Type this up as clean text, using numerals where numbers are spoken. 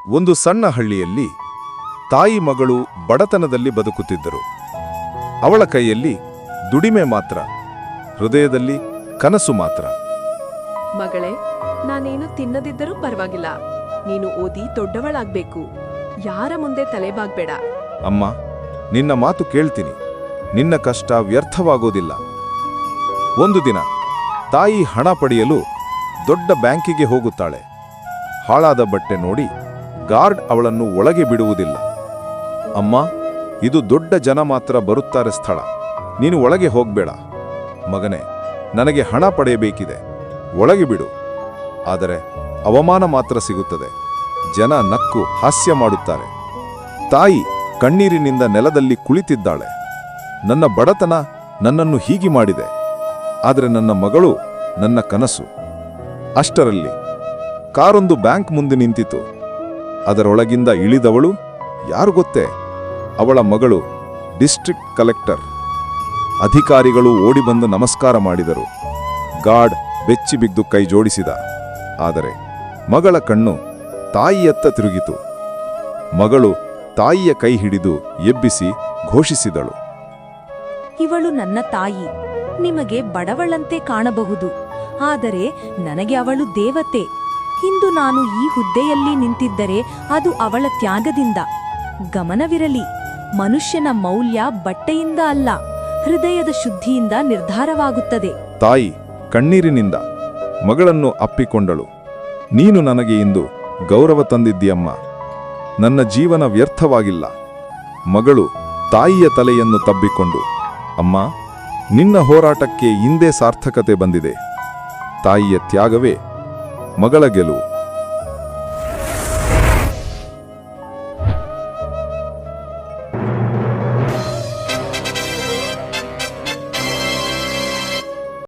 ಒಂದು ಸಣ್ಣ ಹಳ್ಳಿಯಲ್ಲಿ ತಾಯಿ ಮಗಳು ಬಡತನದಲ್ಲಿ ಬದುಕುತ್ತಿದ್ದರು. ಅವಳ ಕೈಯಲ್ಲಿ ದುಡಿಮೆ ಮಾತ್ರ, ಹೃದಯದಲ್ಲಿ ಕನಸು ಮಾತ್ರ. ಮಗಳೇ, ನಾನೇನು ತಿನ್ನದಿದ್ದರೂ ಪರವಾಗಿಲ್ಲ. ನೀನು ಓದಿ ದೊಡ್ಡವಳಾಗ್ಬೇಕು. ಯಾರ ಮುಂದೆ ತಲೆಬಾಗ್ಬೇಡ. ಅಮ್ಮ, ನಿನ್ನ ಮಾತು ಕೇಳ್ತೀನಿ. ನಿನ್ನ ಕಷ್ಟ ವ್ಯರ್ಥವಾಗೋದಿಲ್ಲ. ಒಂದು ದಿನ ತಾಯಿ ಹಣ ಪಡೆಯಲು ದೊಡ್ಡ ಬ್ಯಾಂಕಿಗೆ ಹೋಗುತ್ತಾಳೆ. ಹಾಳಾದ ಬಟ್ಟೆ ನೋಡಿ ಗಾರ್ಡ್ ಅವಳನ್ನು ಒಳಗೆ ಬಿಡುವುದಿಲ್ಲ. ಅಮ್ಮ, ಇದು ದೊಡ್ಡ ಜನ ಮಾತ್ರ ಬರುತ್ತಾರೆ ಸ್ಥಳ. ನೀನು ಒಳಗೆ ಹೋಗ್ಬೇಡ. ಮಗನೇ, ನನಗೆ ಹಣ ಪಡೆಯಬೇಕಿದೆ, ಒಳಗೆ ಬಿಡು. ಆದರೆ ಅವಮಾನ ಮಾತ್ರ ಸಿಗುತ್ತದೆ. ಜನ ನಕ್ಕು ಹಾಸ್ಯ ಮಾಡುತ್ತಾರೆ. ತಾಯಿ ಕಣ್ಣೀರಿನಿಂದ ನೆಲದಲ್ಲಿ ಕುಳಿತಿದ್ದಾಳೆ. ನನ್ನ ಬಡತನ ನನ್ನನ್ನು ಹೀಗೆ ಮಾಡಿದೆ, ಆದರೆ ನನ್ನ ಮಗಳು ನನ್ನ ಕನಸು. ಅಷ್ಟರಲ್ಲಿ ಕಾರೊಂದು ಬ್ಯಾಂಕ್ ಮುಂದೆ ನಿಂತಿತು. ಅದರೊಳಗಿಂದ ಇಳಿದವಳು ಯಾರು ಗೊತ್ತೇ? ಅವಳ ಮಗಳು, ಡಿಸ್ಟ್ರಿಕ್ಟ್ ಕಲೆಕ್ಟರ್. ಅಧಿಕಾರಿಗಳು ಓಡಿಬಂದು ನಮಸ್ಕಾರ ಮಾಡಿದರು. ಗಾರ್ಡ್ ಬೆಚ್ಚಿ ಬಿದ್ದು ಕೈ ಜೋಡಿಸಿದ. ಆದರೆ ಮಗಳ ಕಣ್ಣು ತಾಯಿಯತ್ತ ತಿರುಗಿತು. ಮಗಳು ತಾಯಿಯ ಕೈ ಹಿಡಿದು ಎಬ್ಬಿಸಿ ಘೋಷಿಸಿದಳು, ಇವಳು ನನ್ನ ತಾಯಿ. ನಿಮಗೆ ಬಡವಳಂತೆ ಕಾಣಬಹುದು, ಆದರೆ ನನಗೆ ಅವಳು ದೇವತೆ. ಇಂದು ನಾನು ಈ ಹುದ್ದೆಯಲ್ಲಿ ನಿಂತಿದ್ದರೆ ಅದು ಅವಳ ತ್ಯಾಗದಿಂದ. ಗಮನವಿರಲಿ, ಮನುಷ್ಯನ ಮೌಲ್ಯ ಬಟ್ಟೆಯಿಂದ ಅಲ್ಲ, ಹೃದಯದ ಶುದ್ಧಿಯಿಂದ ನಿರ್ಧಾರವಾಗುತ್ತದೆ. ತಾಯಿ ಕಣ್ಣೀರಿನಿಂದ ಮಗಳನ್ನು ಅಪ್ಪಿಕೊಂಡಳು. ನೀನು ನನಗೆ ಇಂದು ಗೌರವ ತಂದಿದ್ದೀಯಮ್ಮ. ನನ್ನ ಜೀವನ ವ್ಯರ್ಥವಾಗಿಲ್ಲ. ಮಗಳು ತಾಯಿಯ ತಲೆಯನ್ನು ತಬ್ಬಿಕೊಂಡು, ಅಮ್ಮ, ನಿನ್ನ ಹೋರಾಟಕ್ಕೆ ಇಂದೇ ಸಾರ್ಥಕತೆ ಬಂದಿದೆ. ತಾಯಿಯ ತ್ಯಾಗವೇ ಮಗಳ ಗೆಲುವು.